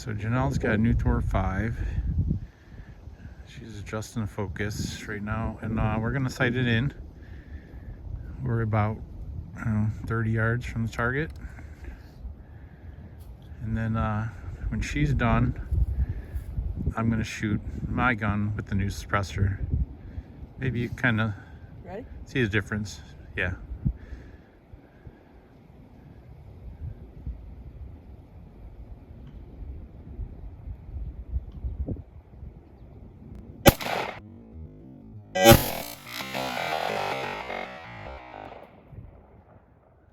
So Janelle's got a new Thor 5. She's adjusting the focus right now, and we're gonna sight it in. We're about 30 yards from the target, and then when she's done, I'm gonna shoot my gun with the new suppressor. Maybe you kind of see the difference. Yeah.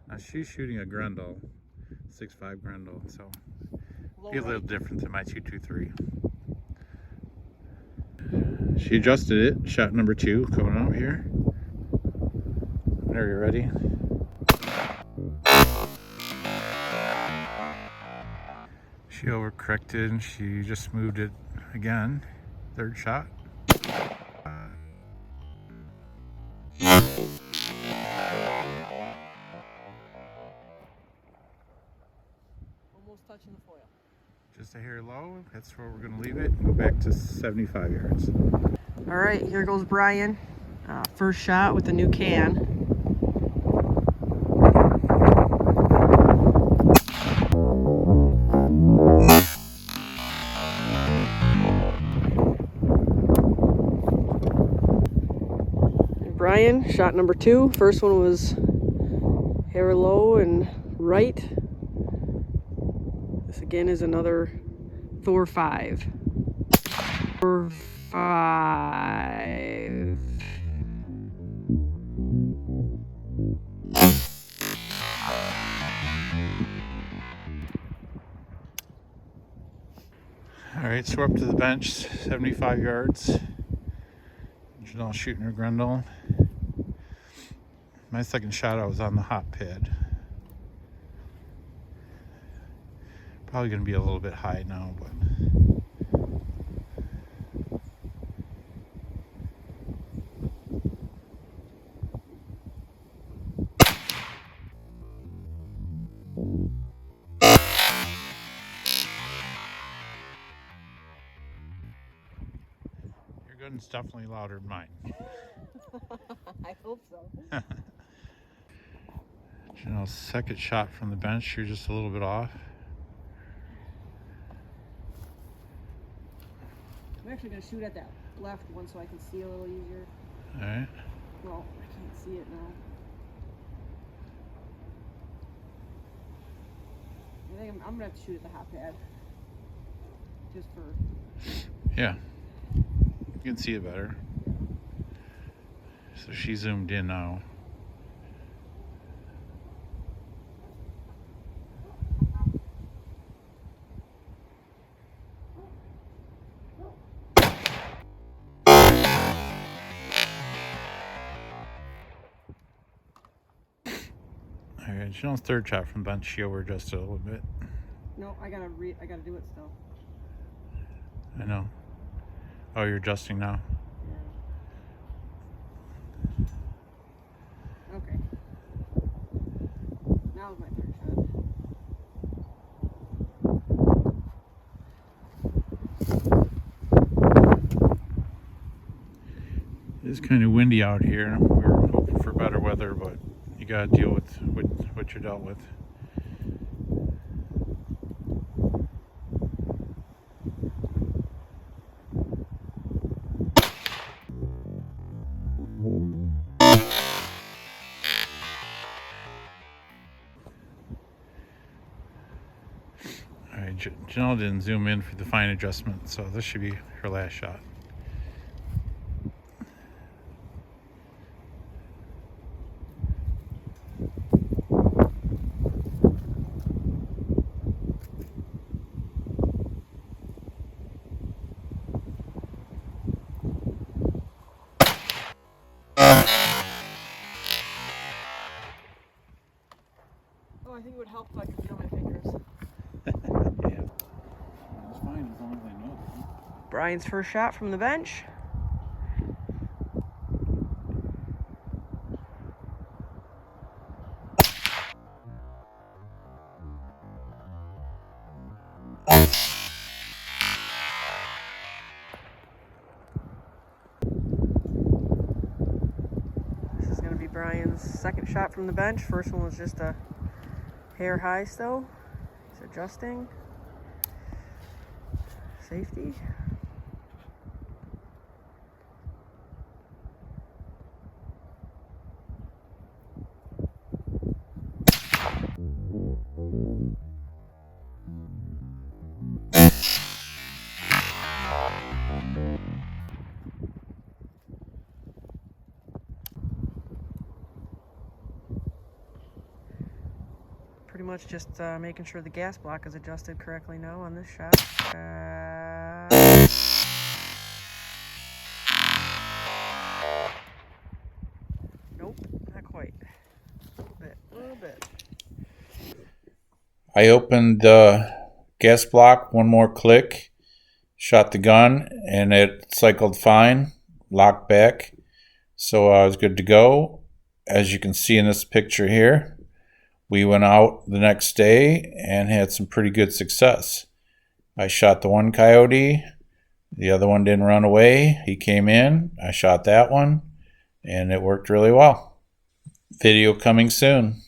Now she's shooting a Grendel, 6.5 Grendel, so be a little different than my 223. She adjusted it. Shot number 2 coming out here. Are you ready? She overcorrected and she just moved it again. Third shot. Almost touching the foil. Just a hair low. That's where we're going to leave it and go back to 75 yards. All right, here goes Brian. First shot with the new can. And Brian, shot number 2. First one was hair low and right. This again is another Thor 5. Thor 5. All right, so we're up to the bench, 75 yards. Janelle shooting her Grendel. My second shot, I was on the hot pad. Probably going to be a little bit high now, but your gun's definitely louder than mine. I hope so. Janelle's second shot from the bench, you're just a little bit off. I'm actually going to shoot at that left one so I can see a little easier. All right. Well, I can't see it now. I think I'm going to have to shoot at the hot pad. Just for... Yeah. You can see it better. So she zoomed in now. Alright, Janelle's third shot from bench, she over-adjusted a little bit. No, I gotta do it still. I know. Oh, you're adjusting now? Yeah. Okay. Now's my third shot. It is kind of windy out here. We're hoping for better weather, but you gotta deal with what you're dealt with. Alright, Janelle didn't zoom in for the fine adjustment, so this should be her last shot. Oh, I think it would help if I could feel my fingers. Yeah. It's fine as long as I know that. Brian's first shot from the bench. Brian's second shot from the bench. First one was just a hair high still. He's adjusting. Safety. Pretty much just making sure the gas block is adjusted correctly now on this shot. Nope, not quite. A little bit. I opened the gas block, one more click, shot the gun, and it cycled fine, locked back. So I was good to go. As you can see in this picture here, we went out the next day and had some pretty good success. I shot the one coyote, the other one didn't run away. He came in, I shot that one, and it worked really well. Video coming soon.